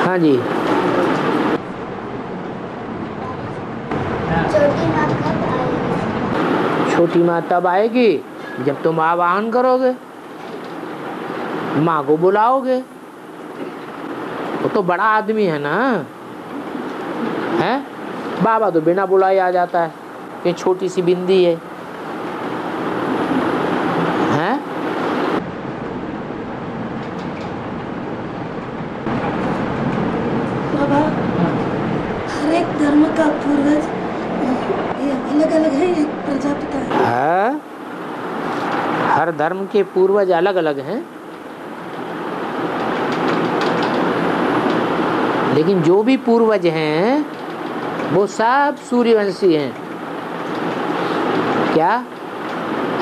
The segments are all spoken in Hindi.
हाँ जी। छोटी माँ कब आएगी? छोटी माँ तब आएगी जब तुम आवाहन करोगे, माँ को बुलाओगे। वो तो बड़ा आदमी है ना, है? बाबा तो बिना बुलाए आ जाता है, ये छोटी सी बिंदी है, हैं? बाबा, हर एक धर्म का पूर्वज ये अलग अलग है, एक प्रजापिता है। हर धर्म के पूर्वज अलग अलग हैं, लेकिन जो भी पूर्वज हैं वो सब सूर्यवंशी हैं। क्या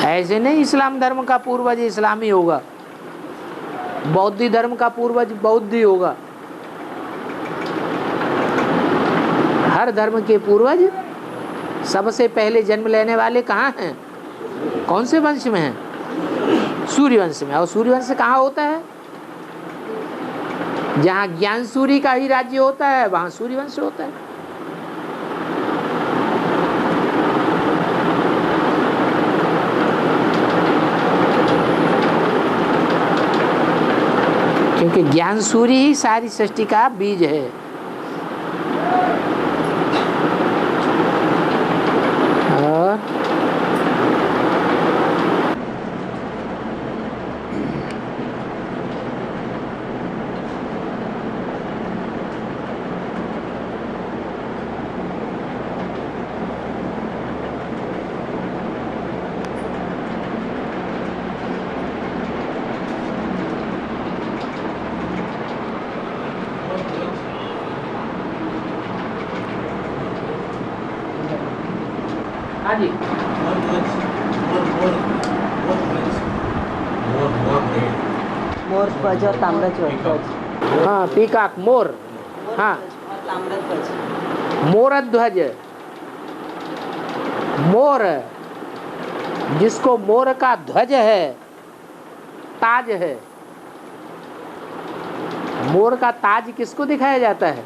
ऐसे नहीं इस्लाम धर्म का पूर्वज इस्लामी होगा, बौद्ध धर्म का पूर्वज बौद्धी होगा। हर धर्म के पूर्वज सबसे पहले जन्म लेने वाले कहाँ हैं? कौन से वंश में हैं? सूर्यवंश में। और सूर्यवंश कहाँ होता है? जहाँ ज्ञान सूर्य का ही राज्य होता है वहाँ सूर्यवंश होता है। क्योंकि ज्ञान सूर्य ही सारी सृष्टि का बीज है। और हाँ जी, मोर ध्वज और ताम्रध्वज। हाँ पीकॉक मोर, हाँ ताम्रध्वज। मोरध्वज, मोर जिसको मोर का ध्वज है, ताज है। मोर का ताज किसको दिखाया जाता है?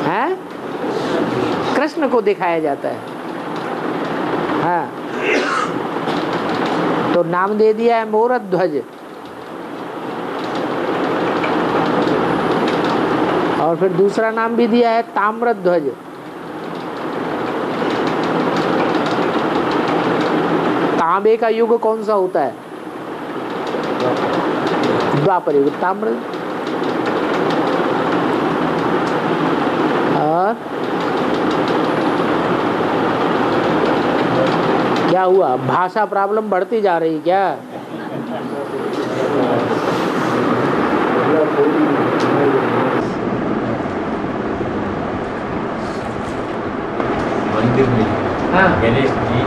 हैं? कृष्ण को दिखाया जाता है। हाँ, तो नाम दे दिया है मोरध्वज। और फिर दूसरा नाम भी दिया है ताम्रध्वज। तांबे का युग कौन सा होता है? द्वापर युग, ताम्र। और क्या हुआ? भाषा प्रॉब्लम बढ़ती जा रही क्या? मंदिर में हाँ, गणेश जी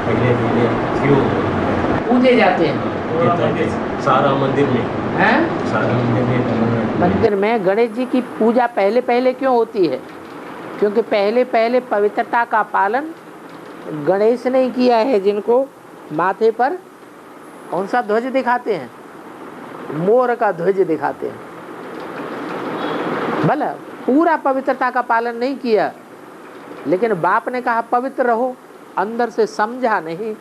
पहले क्यों पूजे जाते हैं। सारा मंदिर में, हैं? सारा मंदिर में, मंदिर में गणेश जी की पूजा पहले पहले क्यों होती है? क्योंकि पहले पहले पवित्रता का पालन गणेश ने किया है, जिनको माथे पर कौन सा ध्वज दिखाते हैं? मोर का ध्वज दिखाते हैं। भला पूरा पवित्रता का पालन नहीं किया, लेकिन बाप ने कहा पवित्र रहो। अंदर से समझा नहीं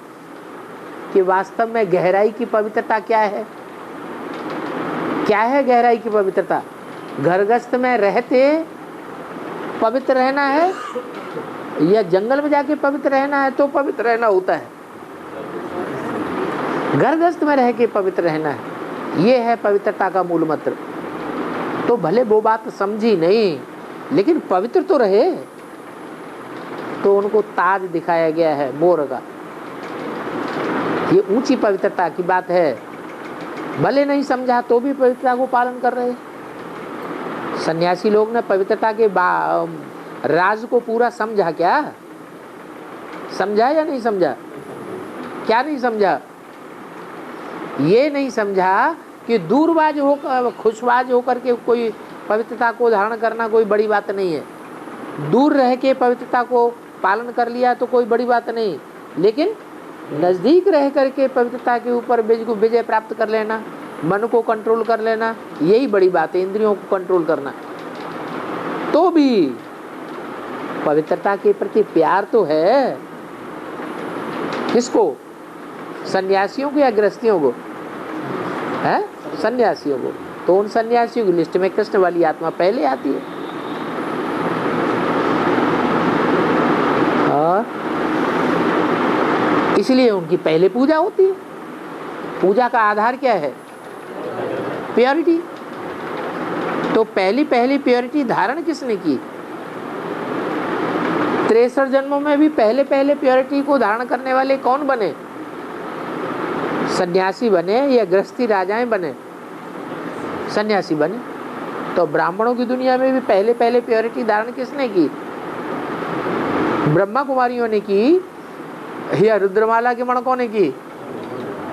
कि वास्तव में गहराई की पवित्रता क्या है। क्या है गहराई की पवित्रता? घरगस्त में रहते पवित्र रहना है या जंगल में जाके पवित्र रहना है तो पवित्र रहना होता है? घरगस्त में रह के पवित्र रहना है, ये है पवित्रता का मूल मंत्र। तो भले वो बात समझी नहीं, लेकिन पवित्र तो रहे। तो उनको ताज दिखाया गया है मोर का। ये ऊंची पवित्रता की बात है। भले नहीं समझा तो भी पवित्रता को पालन कर रहे। सन्यासी लोग ने पवित्रता के राज को पूरा समझा क्या? समझा या नहीं समझा? क्या नहीं समझा? ये नहीं समझा कि दूरबाज होकर, खुशबाज होकर के कोई पवित्रता को धारण करना कोई बड़ी बात नहीं है। दूर रह के पवित्रता को पालन कर लिया तो कोई बड़ी बात नहीं, लेकिन नज़दीक रह करके पवित्रता के ऊपर विजय प्राप्त कर लेना मन को कंट्रोल कर लेना, यही बड़ी बात है, इंद्रियों को कंट्रोल करना। तो भी पवित्रता के प्रति प्यार तो है। किसको? सन्यासियों को या गृहस्थियों को? है सन्यासियों को। तो उन सन्यासियों की लिस्ट में कृष्ण वाली आत्मा पहले आती है। और इसलिए उनकी पहले पूजा होती है। पूजा का आधार क्या है? प्योरिटी। तो पहली प्योरिटी धारण किसने की? 63 जन्मों में भी पहले प्योरिटी को धारण करने वाले कौन बने? सन्यासी बने या गृहस्थी राजाएं बने? सन्यासी बने। तो ब्राह्मणों की दुनिया में भी पहले प्योरिटी धारण किसने की? ब्रह्मा कुमारियों ने की या रुद्रमाला के मणकों ने की,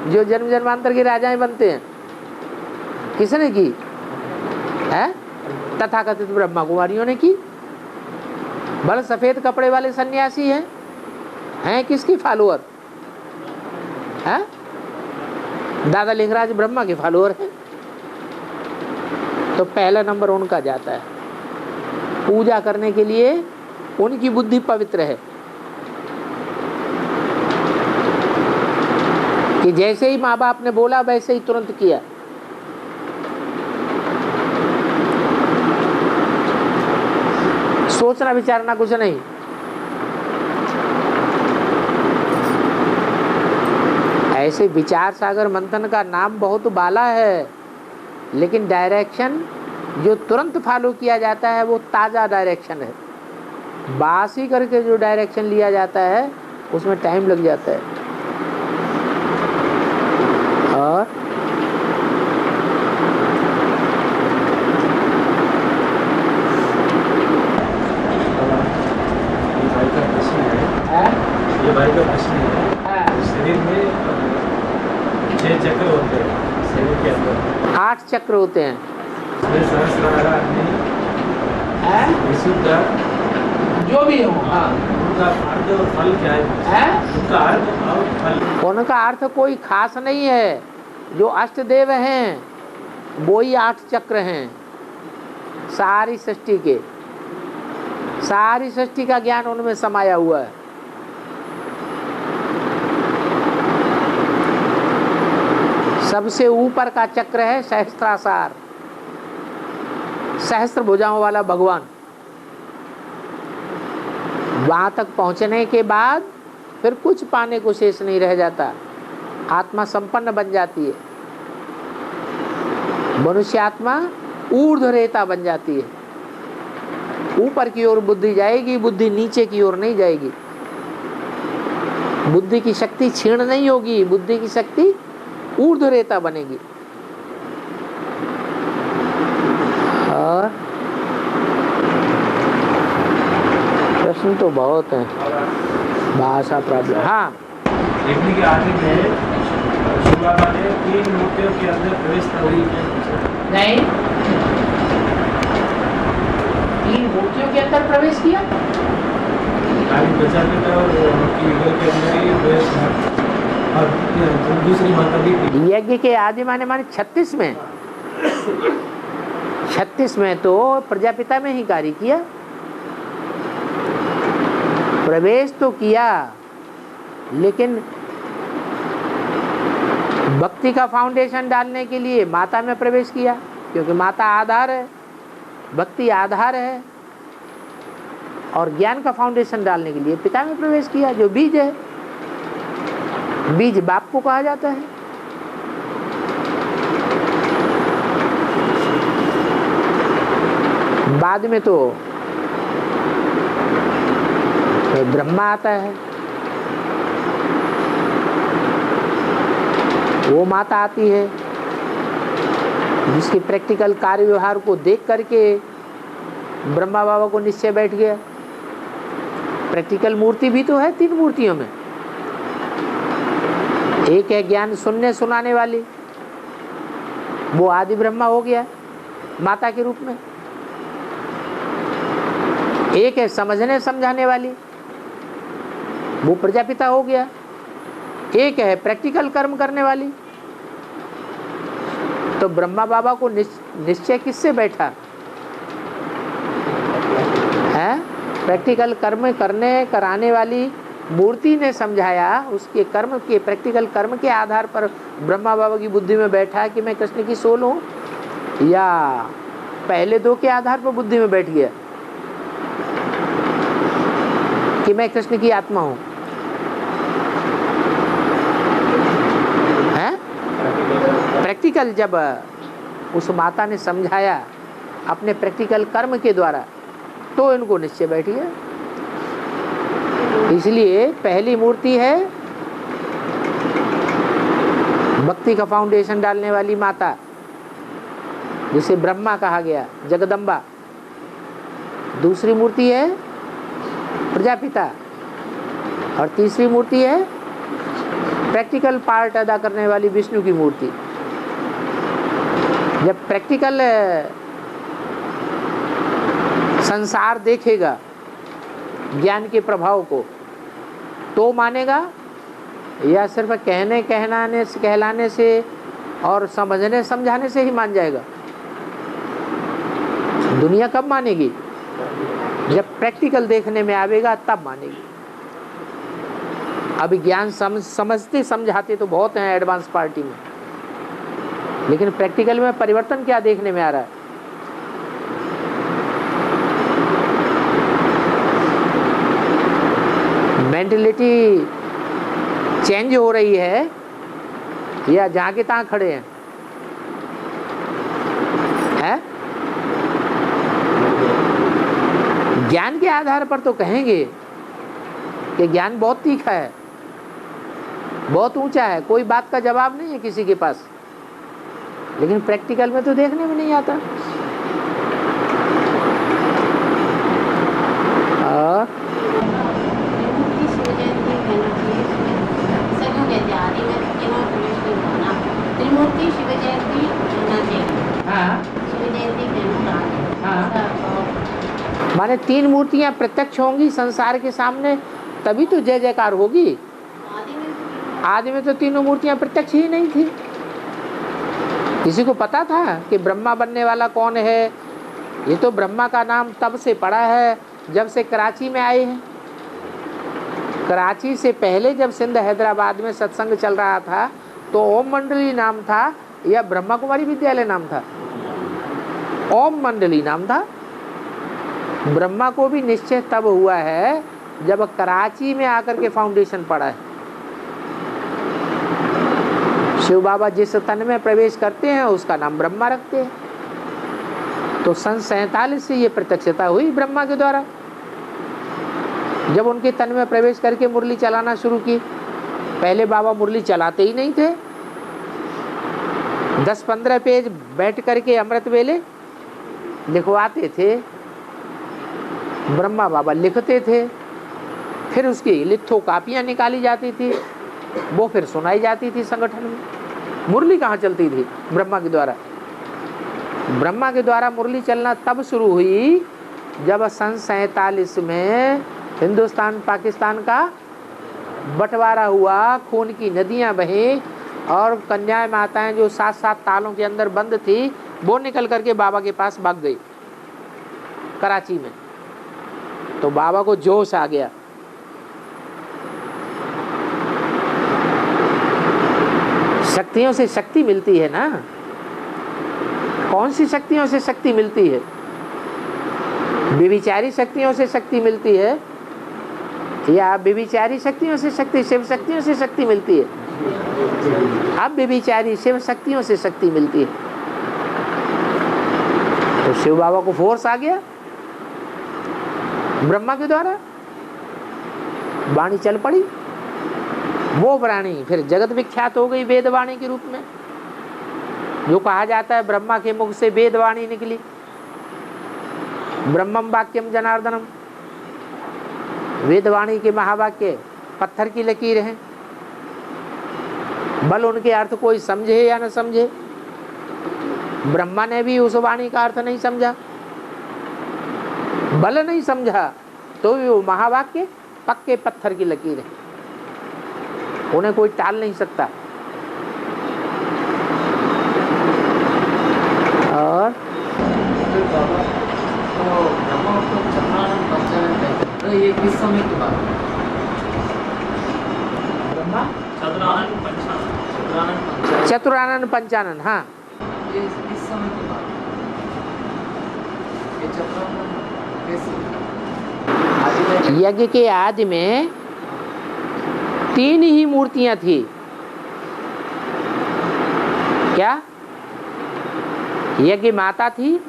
जो जन्म जन्मांतर के राजाएं बनते हैं? किसने की? है तथाकथित ब्रह्मा कुमारियों ने की। बल सफेद कपड़े वाले सन्यासी हैं किसकी फॉलोअर? हैं दादा लिंगराज ब्रह्मा के फॉलोअर हैं। तो पहला नंबर उनका जाता है। पूजा करने के लिए उनकी बुद्धि पवित्र है कि जैसे ही माँ बाप ने बोला वैसे ही तुरंत किया। सोचना विचारना कुछ नहीं। ऐसे विचार सागर मंथन का नाम बहुत बाला है, लेकिन डायरेक्शन जो तुरंत फॉलो किया जाता है वो ताज़ा डायरेक्शन है। बासी करके जो डायरेक्शन लिया जाता है उसमें टाइम लग जाता है। और ये भाई का प्रश्न है। शरीर में 6 चक्र होते हैं, शरीर के अंदर 8 चक्र होते हैं। सहस्रार विशुद्ध जो भी हो, हाँ। उनका अर्थ और फल क्या है? उनका अर्थ और फल? उनका अर्थ कोई खास नहीं है। जो अष्टदेव हैं वो ही 8 चक्र हैं। सारी सृष्टि के, सारी सृष्टि का ज्ञान उनमें समाया हुआ है। सबसे ऊपर का चक्र है सहस्त्रासार, सहस्त्र भुजाओं वाला भगवान। वहां तक पहुंचने के बाद फिर कुछ पाने को शेष नहीं रह जाता, आत्मा संपन्न बन जाती है। मनुष्य आत्मा ऊर्ध्वरेता बन जाती है। ऊपर की ओर बुद्धि जाएगी, बुद्धि नीचे की ओर नहीं जाएगी। बुद्धि की शक्ति क्षीण नहीं होगी, बुद्धि की शक्ति ऊर्ध्वरेता बनेगी। और प्रश्न तो बहुत है, भाषा प्रॉब्लम। हाँ, देखने के आगे में शिवबाबा ने 3 मूर्तियों के अंदर प्रवेश नहीं नहीं 3 मूर्तियों के अंदर प्रवेश किया। प्रजापिता और उनकी युगल के अंदर ही प्रवेश, और दूसरी माता भी थी। यज्ञ के आदि माने 36 में 36 में तो प्रजापिता में ही कार्य किया। प्रवेश तो किया, लेकिन भक्ति का फाउंडेशन डालने के लिए माता में प्रवेश किया, क्योंकि माता आधार है, भक्ति आधार है। और ज्ञान का फाउंडेशन डालने के लिए पिता में प्रवेश किया, जो बीज है। बीज बाप को कहा जाता है। बाद में तो ब्रह्मा आता है, वो माता आती है जिसके प्रैक्टिकल कार्य व्यवहार को देख करके ब्रह्मा बाबा को निश्चय बैठ गया। प्रैक्टिकल मूर्ति भी तो है 3 मूर्तियों में। एक है ज्ञान सुनने सुनाने वाली, वो आदि ब्रह्मा हो गया माता के रूप में। एक है समझने समझाने वाली, वो प्रजापिता हो गया। एक है प्रैक्टिकल कर्म करने वाली, तो ब्रह्मा बाबा को निश्चय किससे बैठा है? प्रैक्टिकल कर्म कराने वाली मूर्ति ने समझाया, उसके कर्म के प्रैक्टिकल कर्म के आधार पर ब्रह्मा बाबा की बुद्धि में बैठा कि मैं कृष्ण की सोल हूँ, या पहले दो के आधार पर बुद्धि में बैठ गया कि मैं कृष्ण की आत्मा हूँ? है प्रैक्टिकल जब उस माता ने समझाया अपने प्रैक्टिकल कर्म के द्वारा, तो इनको निश्चय बैठ गया। इसलिए पहली मूर्ति है भक्ति का फाउंडेशन डालने वाली माता, जिसे ब्रह्मा कहा गया, जगदम्बा। दूसरी मूर्ति है प्रजापिता, और तीसरी मूर्ति है प्रैक्टिकल पार्ट अदा करने वाली विष्णु की मूर्ति। जब प्रैक्टिकल संसार देखेगा ज्ञान के प्रभाव को, तो मानेगा, या सिर्फ कहलाने से और समझने समझाने से ही मान जाएगा? दुनिया कब मानेगी? जब प्रैक्टिकल देखने में आवेगा तब मानेगी। अभी ज्ञान समझते समझाते तो बहुत हैं एडवांस पार्टी में, लेकिन प्रैक्टिकल में परिवर्तन क्या देखने में आ रहा है? मेंटलिटी चेंज हो रही है, या जहाँ के तहाँ खड़े हैं? है? ज्ञान के आधार पर तो कहेंगे कि ज्ञान बहुत तीखा है, बहुत ऊंचा है, कोई बात का जवाब नहीं है किसी के पास, लेकिन प्रैक्टिकल में तो देखने में नहीं आता। त्रिमूर्ति शिव जयंती माने तीन मूर्तियां प्रत्यक्ष होंगी संसार के सामने, तभी तो जय जयकार होगी। आदि में तो तीनों मूर्तियां प्रत्यक्ष ही नहीं थी। किसी को पता था कि ब्रह्मा बनने वाला कौन है? ये तो ब्रह्मा का नाम तब से पड़ा है जब से कराची में आए हैं। कराची से पहले जब सिंध हैदराबाद में सत्संग चल रहा था तो ओम मंडली नाम था या ब्रह्मा कुमारी विद्यालय नाम था? ओम मंडली नाम था। ब्रह्मा को भी निश्चय तब हुआ है जब कराची में आकर के फाउंडेशन पड़ा है। शिव बाबा जिस तन में प्रवेश करते हैं उसका नाम ब्रह्मा रखते हैं। तो सन 47 से ये प्रत्यक्षता हुई ब्रह्मा के द्वारा, जब उनके तन में प्रवेश करके मुरली चलाना शुरू की। पहले बाबा मुरली चलाते ही नहीं थे, 10-15 पेज बैठ करके अमृत वेले लिखवाते थे, ब्रह्मा बाबा लिखते थे, फिर उसकी लिथो कापियाँ निकाली जाती थी, वो फिर सुनाई जाती थी संगठन में। मुरली कहाँ चलती थी? ब्रह्मा के द्वारा। ब्रह्मा के द्वारा मुरली चलना तब शुरू हुई जब सन 47 में हिंदुस्तान पाकिस्तान का बंटवारा हुआ, खून की नदियां बहीं और कन्याएं माताएं जो 7-7 तालों के अंदर बंद थी वो निकल करके बाबा के पास भाग गई कराची में। तो बाबा को जोश आ गया। शक्तियों से शक्ति मिलती है ना। कौन सी शक्तियों से शक्ति मिलती है? व्यभिचारी शक्तियों से शक्ति मिलती है या व्यभिचारी शक्तियों से शक्ति, शिव शक्तियों से शक्ति मिलती है? अब व्यभिचारी शिव शक्तियों से शक्ति मिलती है। तो शिव बाबा को फोर्स आ गया ब्रह्मा के द्वारा, वाणी चल पड़ी। वो वाणी फिर जगत विख्यात हो गई वेदवाणी के रूप में, जो कहा जाता है ब्रह्मा के मुख से वेदवाणी निकली। ब्रह्मम वाक्यम जनार्दनम, वेदवाणी के महावाक्य पत्थर की लकीर हैं। बल उनके अर्थ कोई समझे या न समझे, ब्रह्मा ने भी उस वाणी का अर्थ नहीं समझा, बल नहीं समझा, तो भी वो महावाक्य पक्के पत्थर की लकीर है, उन्हें कोई टाल नहीं सकता। चतुरानन पंचानन, हाँ। ये इस समय की बात है। ये चतुरानन कैसे आदि में यज्ञ के आदि में 3 ही मूर्तियां थी। क्या? यज्ञ माता थी,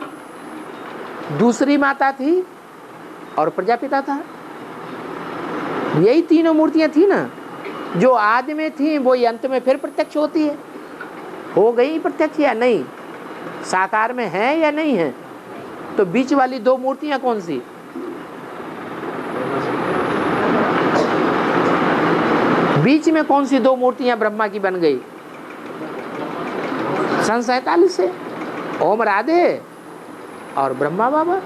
दूसरी माता थी और प्रजापिता था। यही तीनों मूर्तियां थी ना, जो आदि में थी वो अंत में फिर प्रत्यक्ष होती है। हो गई प्रत्यक्ष या नहीं, साकार में है या नहीं है? तो बीच वाली 2 मूर्तियां कौन सी? बीच में कौन सी 2 मूर्तियां ब्रह्मा की बन गई? सन 47 से ओम राधे और ब्रह्मा बाबा।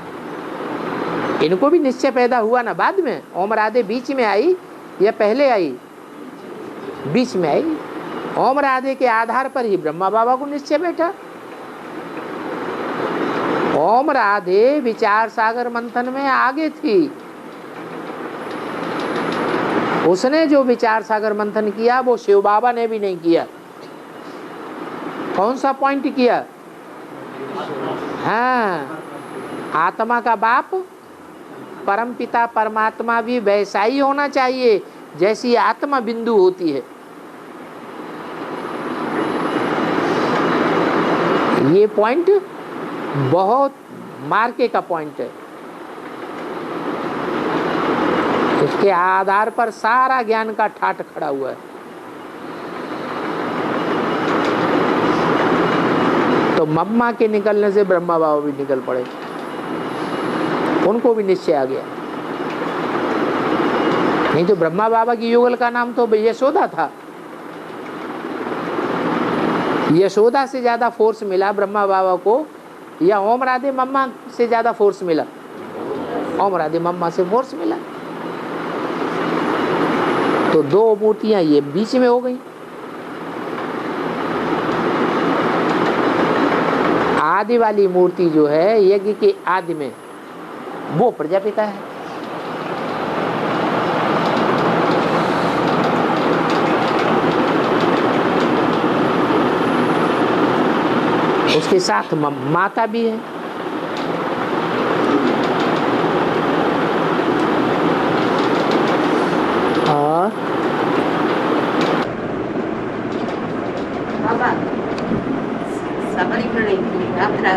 इनको भी निश्चय पैदा हुआ ना बाद में। ओम राधे बीच में आई या पहले आई? बीच में आई। ओम राधे के आधार पर ही ब्रह्मा बाबा को निश्चय बैठा। ओम राधे विचार सागर मंथन में आगे थी। उसने जो विचार सागर मंथन किया वो शिव बाबा ने भी नहीं किया। कौन सा पॉइंट किया? हाँ, आत्मा का बाप परम पिता परमात्मा भी वैसा ही होना चाहिए जैसी आत्मा बिंदु होती है। ये पॉइंट बहुत मार्के का पॉइंट है। इसके आधार पर सारा ज्ञान का ठाठ खड़ा हुआ है। तो मम्मा के निकलने से ब्रह्मा बाबा भी निकल पड़े, उनको भी निश्चय आ गया। नहीं तो ब्रह्मा बाबा की युगल का नाम तो यशोदा था। यशोदा से ज्यादा फोर्स मिला ब्रह्मा बाबा को या ओम राधे मम्मा से ज्यादा फोर्स मिला? ओम राधे मम्मा से फोर्स मिला। तो 2 मूर्तियां ये बीच में हो गई। आदि वाली मूर्ति जो है यज्ञ के आदि में, वो प्रजापिता है। उसके साथ माता भी है। और बाबा सबरीमலை की यात्रा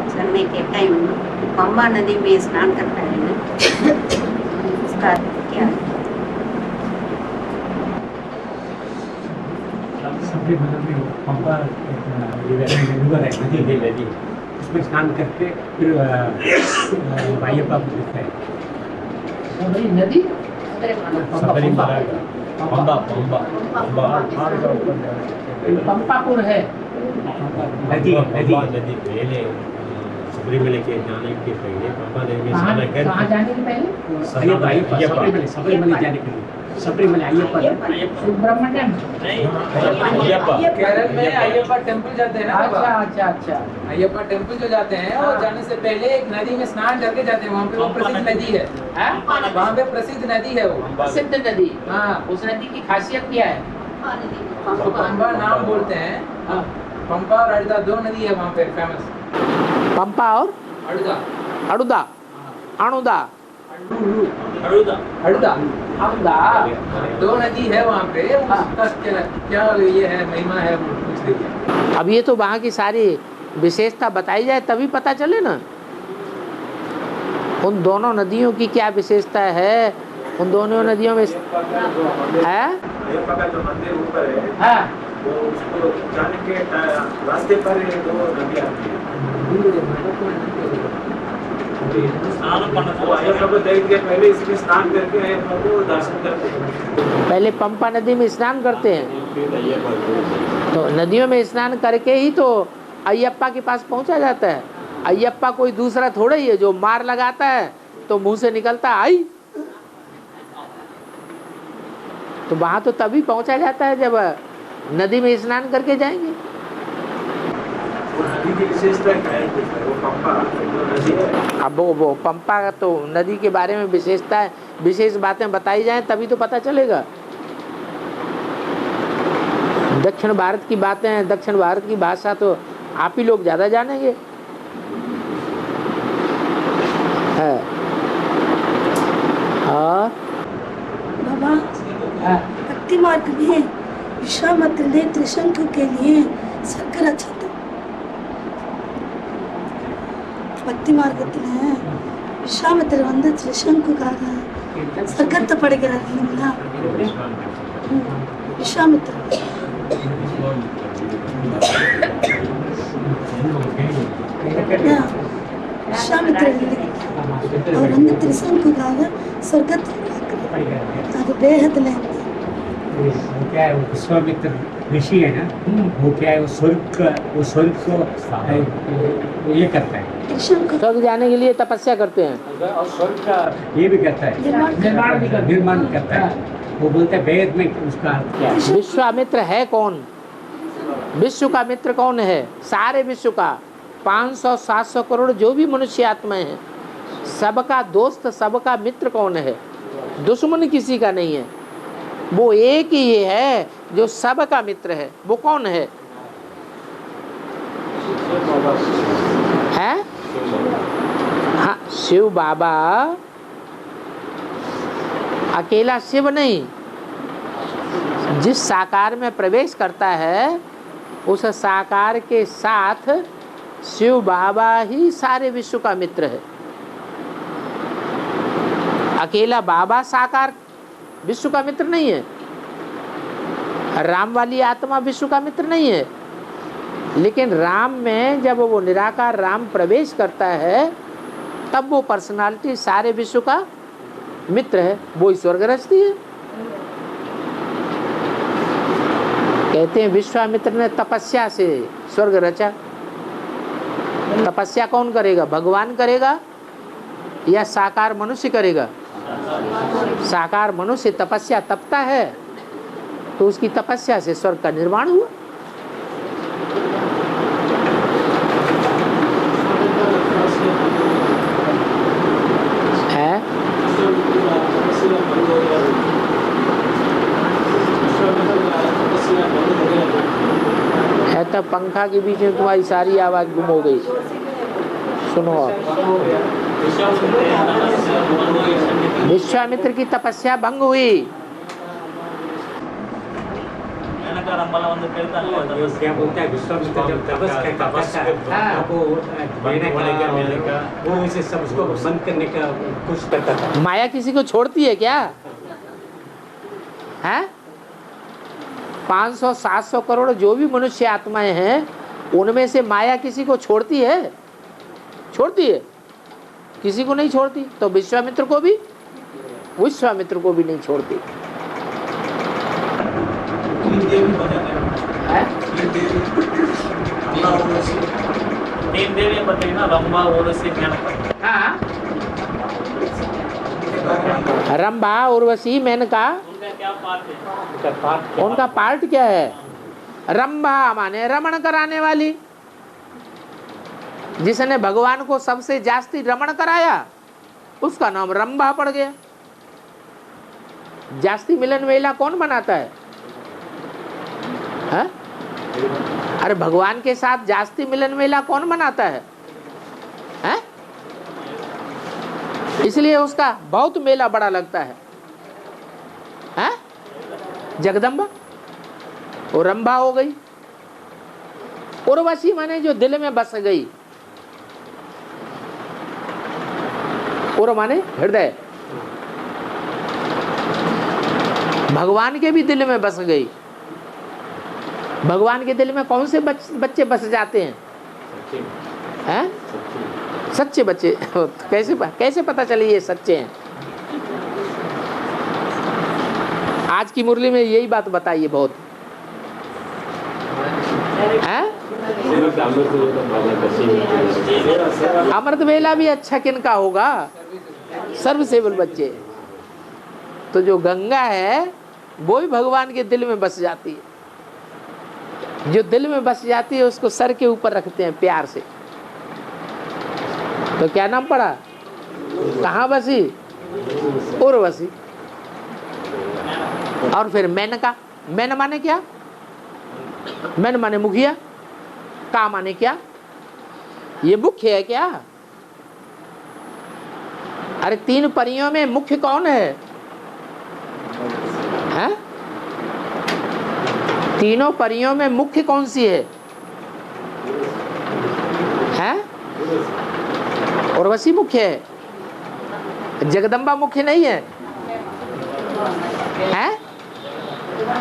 चलने के टाइम पंबा नदी में स्नान करता है ना, उसका क्या है? सबरीमला में पंपा रिवर है, नदी, उसमें स्नान करके फिर अय्यप्पा को दिखता है। नदी सबरीमला पंबा पंपापुर है। नदी पहले सबरीमला के जाने के पहले पंपा नदी में स्नान करके कहाँ जाने के पहले? सबरीमला जाने के लिए सबरीमला अय्यप्पा सुब्रमण्यम। केरल में अय्यप्पा टेम्पल जाते हैं ना बाबा। अच्छा। अय्यप्पा टेम्पल जो जाते हैं और जाने से पहले एक नदी में स्नान करके जाते हैं। वहाँ पे वो प्रसिद्ध नदी है। वहाँ पे प्रसिद्ध नदी है वो। प्रसिद्ध नदी। हाँ, उस नदी की खासियत क्या है? उसको पंबा नाम बोलते हैं। पंपा और अड़दा 2 नदी है वहाँ पे फेमस। पंपा और अड़दा अणुदा अड़दा 2 नदी है वहाँ पे। उसका क्या ये है, महिमा है, वो पूछ लीजिए। अब ये तो वहाँ की सारी विशेषता बताई जाए तभी पता चले ना। उन दोनों नदियों की क्या विशेषता है, उन दोनों नदियों में है। अय्यप्पा का जो मंदिर ऊपर है, हाँ, वो उसको जाने के रास्ते पर 2 नदियाँ आती हैं। वो अय्यप्पा को देख के पहले इसमें स्नान करके अय्यप्पा को दर्शन करते हैं। पहले पंपा नदी में स्नान करते हैं, तो नदियों में स्नान करके ही तो अय्यप्पा के पास पहुंचा जाता है। अय्यप्पा कोई दूसरा थोड़ा ही है जो मार लगाता है तो मुंह से निकलता आई। तो वहां तो तभी पहुंचा जाता है जब नदी में स्नान करके जाएंगे। नदी की विशेषता क्या है? वो पंपा जो नदी है, अब वो पंपा तो नदी के बारे में विशेषता है, विशेष बातें बताई जाएं तभी तो पता चलेगा। दक्षिण भारत की बातें हैं, दक्षिण भारत की भाषा तो आप ही लोग ज्यादा जानेंगे। है और बाबा भक्ति मार्ग में विश्वामित्र ने त्रिशंकु के लिए स्वर्ग रचा था। பக்தி மார்க்கத்தில் விஸ்வாமித்திரர் வந்து திரிசங்குக்காக சொர்க்கத்தை படைக்கிறார் இல்லைங்களா? விஸ்வாமித்திரர் விஸ்வாமித்திரர் அவர் வந்து திரிசங்குக்காக சொர்க்கத்தை அது தேகத்தில் वो क्या है, वो विश्वामित्र ऋषि है ना, वो क्या है, वो स्वर्ग को ये करता है, स्वर्ग जाने के लिए तपस्या करते हैं और स्वर्ग का ये भी करता है, निर्माण करता है। वो बोलते हैं वेद में उसका अर्थ क्या है। विश्वामित्र है कौन? विश्व का मित्र कौन है? सारे विश्व का 500-700 करोड़ जो भी मनुष्य आत्माएं हैं, सबका दोस्त, सबका मित्र कौन है? दुश्मन किसी का नहीं है। वो एक ही है जो सबका मित्र है। वो कौन है? है? हाँ, शिव बाबा अकेला शिव नहीं, जिस साकार में प्रवेश करता है उस साकार के साथ शिव बाबा ही सारे विश्व का मित्र है। अकेला बाबा साकार विश्व का मित्र नहीं है। राम वाली आत्मा विश्व का मित्र नहीं है, लेकिन राम में जब वो निराकार राम प्रवेश करता है तब वो पर्सनालिटी सारे विश्व का मित्र है। वो स्वर्ग रचती है। कहते हैं विश्वामित्र ने तपस्या से स्वर्ग रचा। तपस्या कौन करेगा? भगवान करेगा या साकार मनुष्य करेगा? साकार मनुष्य तपस्या तपता है तो उसकी तपस्या से स्वर्ग का निर्माण हुआ। है तो पंखा के बीच में तुम्हारी सारी आवाज गुम हो गई। सुनो, विश्वामित्र की तपस्या भंग हुई। क्या बोलता है, विश्वामित्र जब तपस करता है वो देने का वो इसे सब उसको बंद करने का कुछ करता था। माया किसी को छोड़ती है क्या? है 500-700 करोड़ जो भी मनुष्य आत्माएं हैं उनमें से माया किसी को छोड़ती है? छोड़ती है? किसी को नहीं छोड़ती। तो विश्वामित्र को भी नहीं छोड़ती। तीन देवी बताइए ना, रंभा, उर्वशी, मेनका। हाँ, रंभा, उर्वशी, मेनका, उनका क्या पार्ट है? उनका पार्ट क्या है? रंभा माने रमण कराने वाली, जिसने भगवान को सबसे जास्ती रमण कराया उसका नाम रंभा पड़ गया। जास्ती मिलन मेला कौन बनाता है? है? अरे भगवान के साथ जास्ती मिलन मेला कौन बनाता है? है? इसलिए उसका बहुत मेला बड़ा लगता है। है? जगदम्बा वो रंभा हो गई। उर्वशी माने जो दिल में बस गई। उर माने हृदय, भगवान के भी दिल में बस गई। भगवान के दिल में कौन से बच्चे बस जाते हैं? हैं? सच्चे बच्चे। कैसे पता चले ये सच्चे हैं? आज की मुरली में यही बात बताइए बहुत। हैं? अमृत वेला भी अच्छा किनका होगा? सर्वसेवल बच्चे। तो जो गंगा है वो भी भगवान के दिल में बस जाती है। जो दिल में बस जाती है उसको सर के ऊपर रखते हैं प्यार से। तो क्या नाम पड़ा? कहाँ बसी? उर्वशी। और फिर मेनका। मेन माने क्या? मैन माने मुखिया, का माने क्या? ये मुख्य है क्या? अरे तीन परियों में मुख्य कौन है? हैं? तीनों परियों में मुख्य कौन सी है? हैं? उर्वशी मुख्य है, जगदम्बा मुख्य नहीं है। हैं?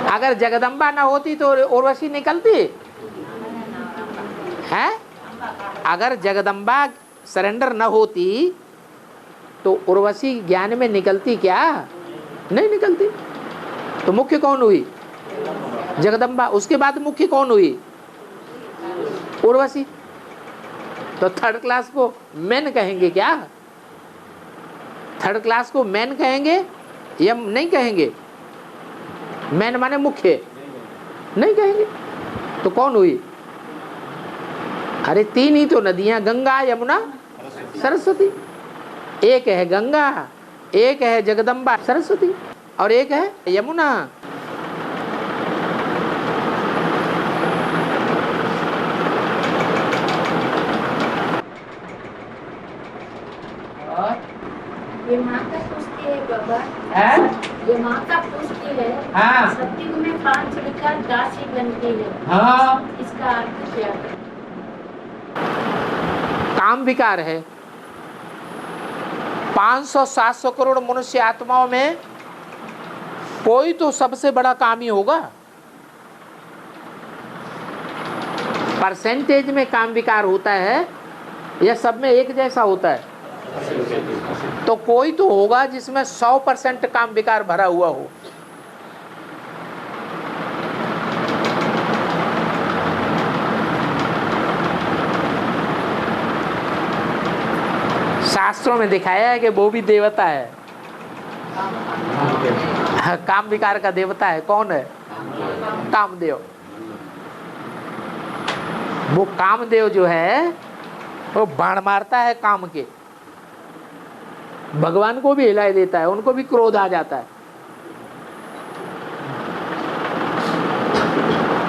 अगर जगदम्बा ना होती तो उर्वशी निकलती है? अगर जगदम्बा सरेंडर न होती तो उर्वशी ज्ञान में निकलती क्या? नहीं निकलती। तो मुख्य कौन हुई? जगदम्बा। उसके बाद मुख्य कौन हुई? उर्वशी। तो थर्ड क्लास को मेन कहेंगे क्या? थर्ड क्लास को मेन कहेंगे या नहीं कहेंगे? मेन माने मुख्य, नहीं कहेंगे। तो कौन हुई? अरे तीन ही तो नदियां, गंगा, यमुना, सरस्वती। एक है गंगा, एक है जगदम्बा सरस्वती, और एक है यमुना। ये माँ का पूछती है बाबा, हैं? ये माँ का पूछती है। हाँ। सत्युग में 5 विकार दासी बनती है। हाँ। इसका अर्थ क्या है? काम विकार है। 500-700 करोड़ मनुष्य आत्माओं में कोई तो सबसे बड़ा कामी होगा। परसेंटेज में काम विकार होता है या सब में एक जैसा होता है? तो कोई तो होगा जिसमें 100% काम विकार भरा हुआ हो। शास्त्रों में दिखाया है कि वो भी देवता है। काम विकार का देवता है। कौन है? कामदेव। वो कामदेव जो है वो बाण मारता है काम के, भगवान को भी हिला देता है, उनको भी क्रोध आ जाता है।